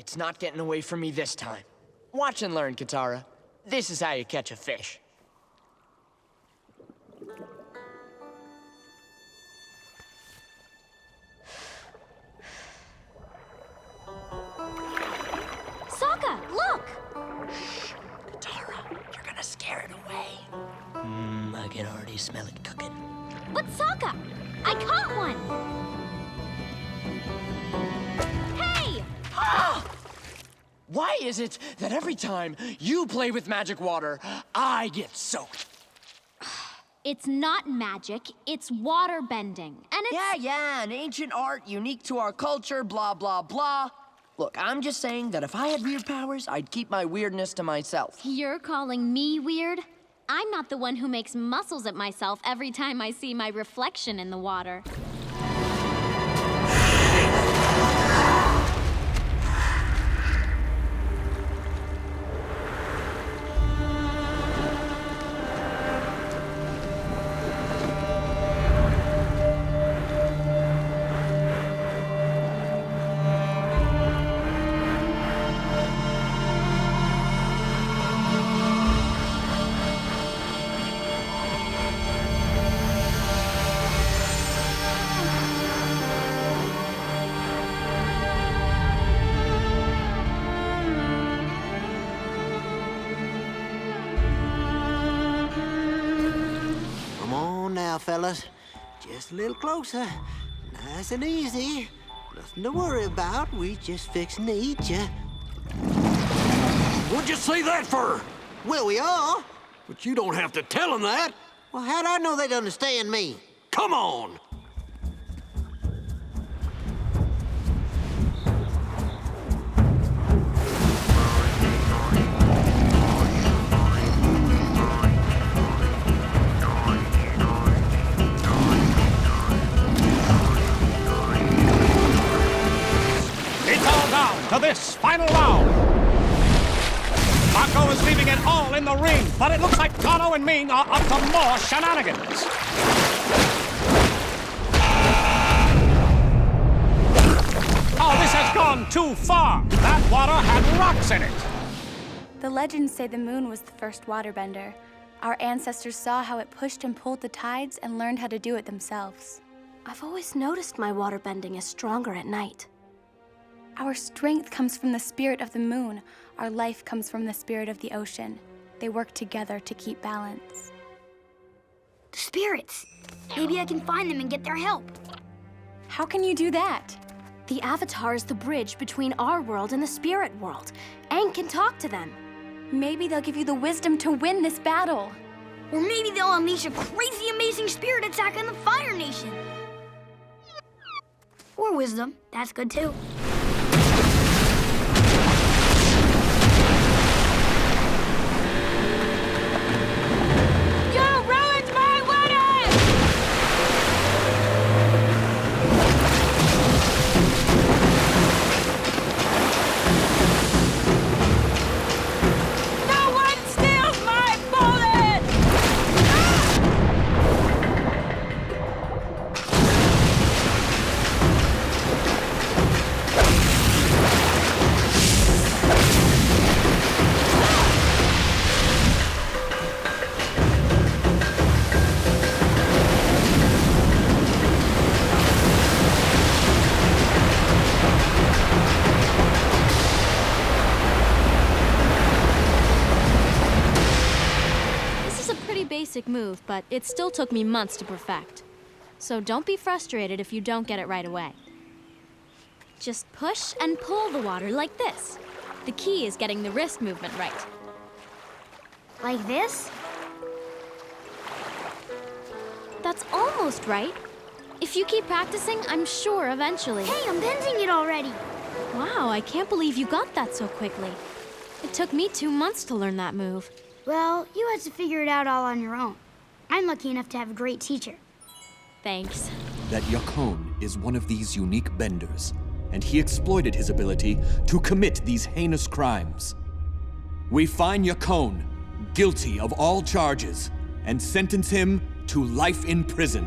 It's not getting away from me this time. Watch and learn, Katara. This is how you catch a fish. Sokka, look! Shh, Katara, you're gonna scare it away. I can already smell it cooking. But Sokka, I caught one! Hey! Ah! Why is it that every time you play with magic water, I get soaked? It's not magic, it's waterbending. And it's... Yeah, an ancient art unique to our culture, blah, blah, blah. Look, I'm just saying that if I had weird powers, I'd keep my weirdness to myself. You're calling me weird? I'm not the one who makes muscles at myself every time I see my reflection in the water. Fellas, just a little closer. Nice and easy. Nothing to worry about. We just fixing to eat ya. What'd you say that for? Well, we are. But you don't have to tell them that. Well, how'd I know they'd understand me? Come on! To this final round. Mako is leaving it all in the ring, but it looks like Kano and Ming are up to more shenanigans. Oh, this has gone too far. That water had rocks in it. The legends say the moon was the first waterbender. Our ancestors saw how it pushed and pulled the tides and learned how to do it themselves. I've always noticed my waterbending is stronger at night. Our strength comes from the spirit of the moon. Our life comes from the spirit of the ocean. They work together to keep balance. The spirits! Maybe I can find them and get their help. How can you do that? The Avatar is the bridge between our world and the spirit world. Aang can talk to them. Maybe they'll give you the wisdom to win this battle. Or maybe they'll unleash a crazy, amazing spirit attack on the Fire Nation. Or wisdom, that's good too. Move, but it still took me months to perfect. So don't be frustrated if you don't get it right away. Just push and pull the water like this. The key is getting the wrist movement right. Like this? That's almost right. If you keep practicing, I'm sure eventually. Hey, I'm bending it already. Wow, I can't believe you got that so quickly. It took me 2 months to learn that move. Well, you had to figure it out all on your own. I'm lucky enough to have a great teacher. Thanks. That Yakone is one of these unique benders, and he exploited his ability to commit these heinous crimes. We find Yakone guilty of all charges and sentence him to life in prison.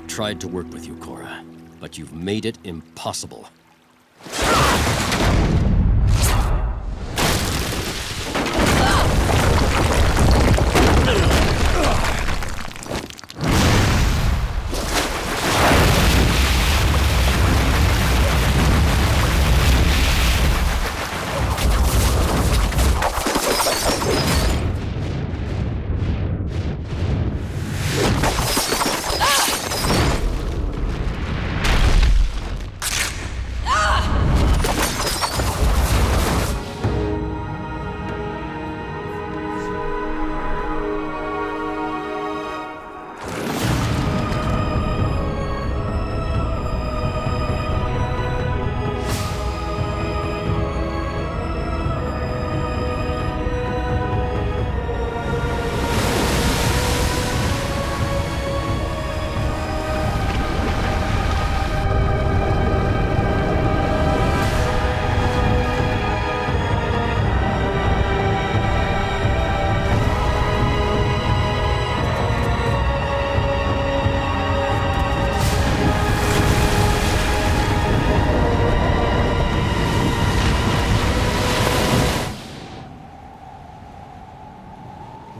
Tried to work with you, Korra, but you've made it impossible.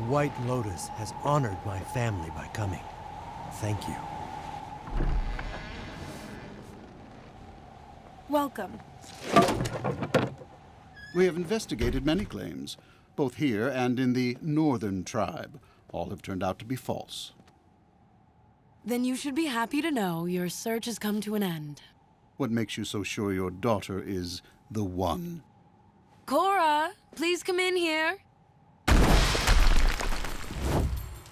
White Lotus has honored my family by coming. Thank you. Welcome. We have investigated many claims, both here and in the Northern Tribe. All have turned out to be false. Then you should be happy to know your search has come to an end. What makes you so sure your daughter is the one? Korra, please come in here.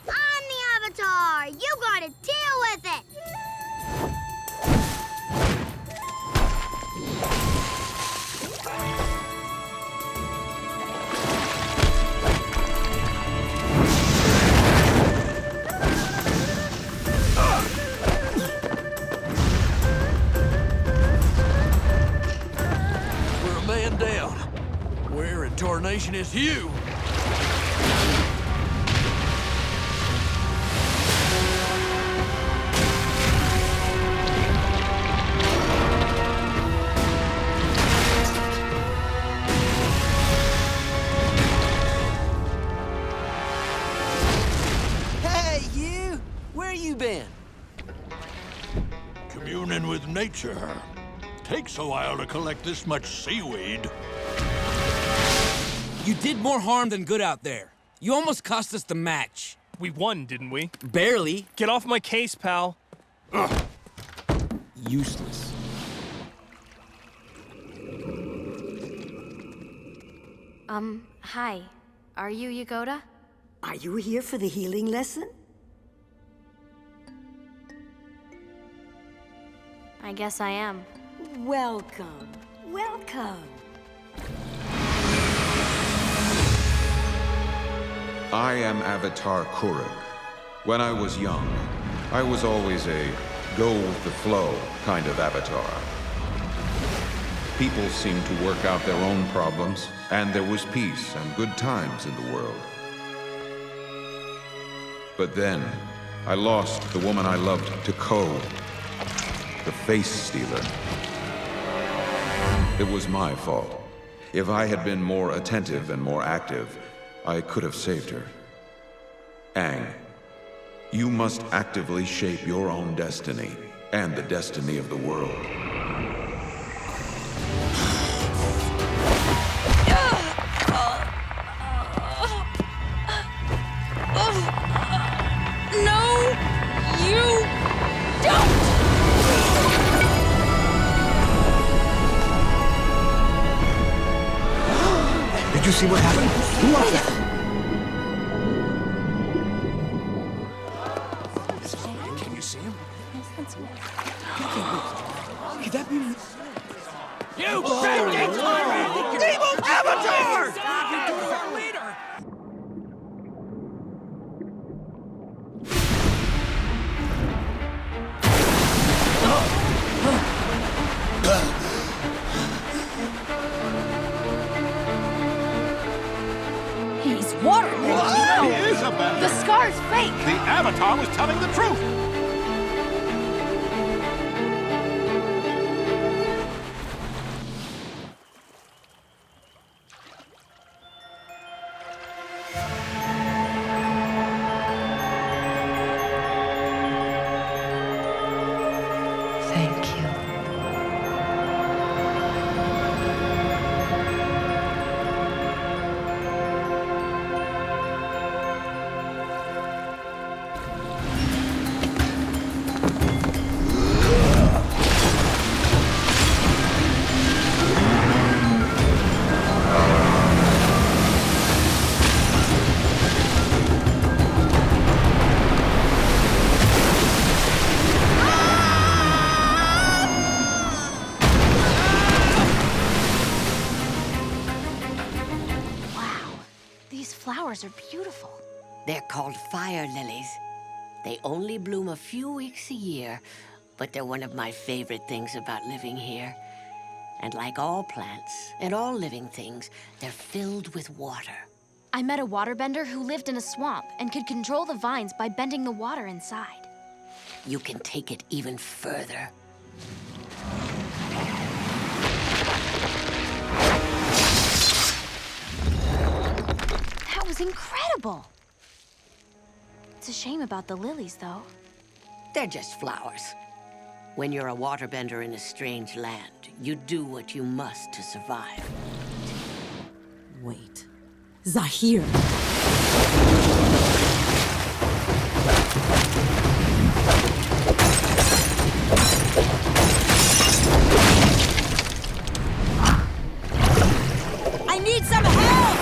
I'm the Avatar! You gotta deal with it! We're a man down. Where in tarnation is you? Been? Communing with nature. Takes a while to collect this much seaweed. You did more harm than good out there. You almost cost us the match. We won, didn't we? Barely. Get off my case, pal. Ugh. Useless. Hi. Are you Yagoda? Are you here for the healing lesson? I guess I am. Welcome. Welcome. I am Avatar Korra. When I was young, I was always a go-with-the-flow kind of avatar. People seemed to work out their own problems, and there was peace and good times in the world. But then, I lost the woman I loved to Ko, the face stealer. It was my fault. If I had been more attentive and more active, I could have saved her. Aang, you must actively shape your own destiny and the destiny of the world. see what happened? Who was that? Can you see him? Could that be... You bending tyrant! Evil Avatar! He's Waterbending. He is a bender. The scar's fake. The Avatar was telling the truth. Thank you. These flowers are beautiful. They're called fire lilies. They only bloom a few weeks a year, but they're one of my favorite things about living here. And like all plants and all living things, they're filled with water. I met a waterbender who lived in a swamp and could control the vines by bending the water inside. You can take it even further. That was incredible! It's a shame about the lilies, though. They're just flowers. When you're a waterbender in a strange land, you do what you must to survive. Wait. Zahir! I need some help!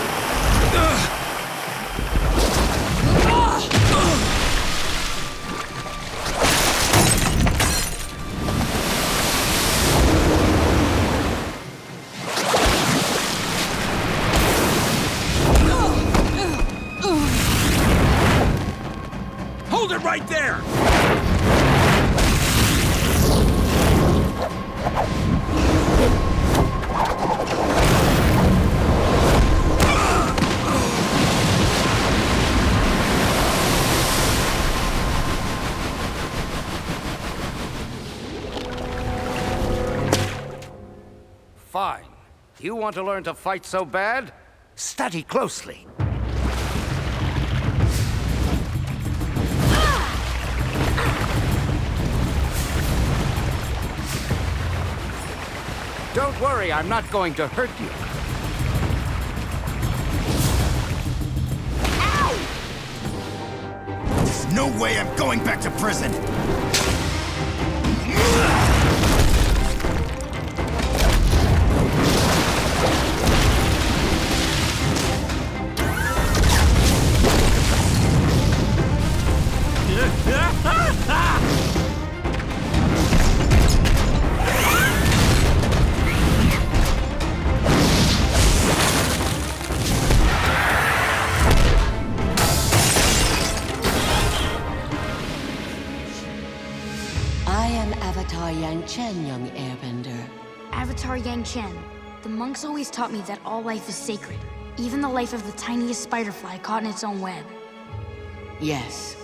Hold it right there! Fine. You want to learn to fight so bad? Study closely. Don't worry, I'm not going to hurt you. There's no way I'm going back to prison! I am Avatar Yang Chen, young airbender. Avatar Yang Chen. The monks always taught me that all life is sacred, even the life of the tiniest spiderfly caught in its own web. Yes,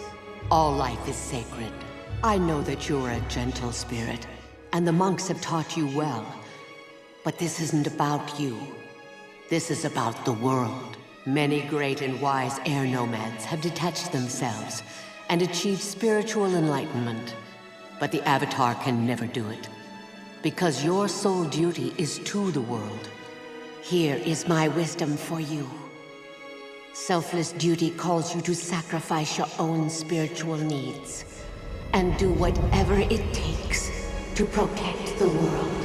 all life is sacred. I know that you're a gentle spirit, and the monks have taught you well. But this isn't about you. This is about the world. Many great and wise air nomads have detached themselves and achieved spiritual enlightenment. But the Avatar can never do it, because your sole duty is to the world. Here is my wisdom for you. Selfless duty calls you to sacrifice your own spiritual needs and do whatever it takes to protect the world.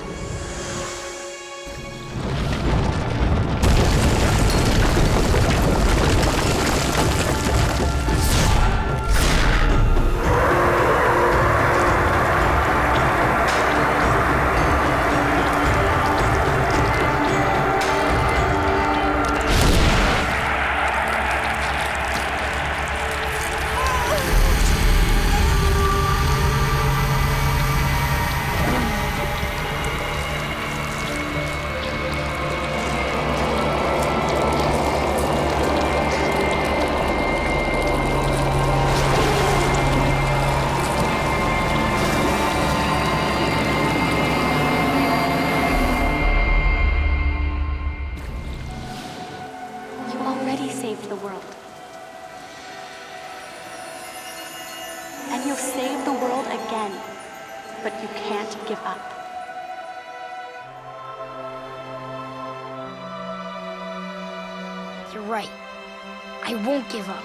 saved the world. And you'll save the world again. But you can't give up. You're right. I won't give up.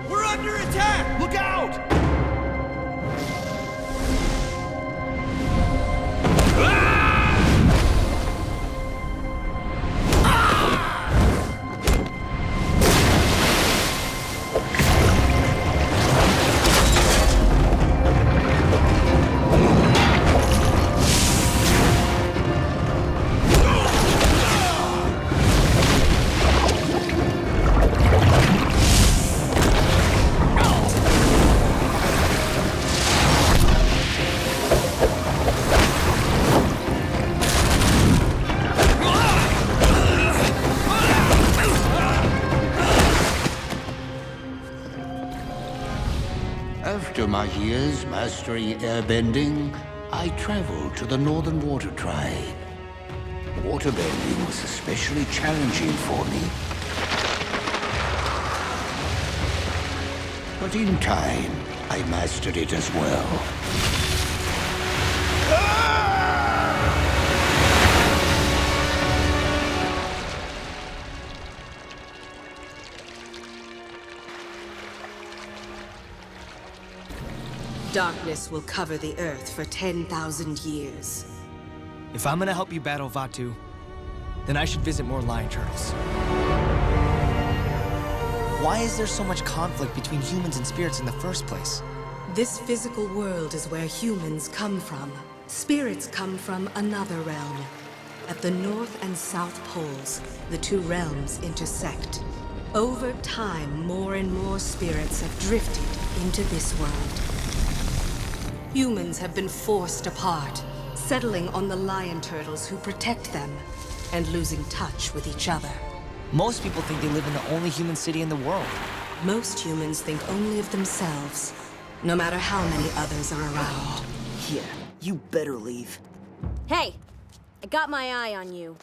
We're under attack! Look out! After my years mastering airbending, I traveled to the Northern Water Tribe. Waterbending was especially challenging for me. But in time, I mastered it as well. Darkness will cover the Earth for 10,000 years. If I'm gonna help you battle Vaatu, then I should visit more lion turtles. Why is there so much conflict between humans and spirits in the first place? This physical world is where humans come from. Spirits come from another realm. At the North and South Poles, the two realms intersect. Over time, more and more spirits have drifted into this world. Humans have been forced apart, settling on the lion turtles who protect them, and losing touch with each other. Most people think they live in the only human city in the world. Most humans think only of themselves, no matter how many others are around. Yeah, you better leave. Hey, I got my eye on you.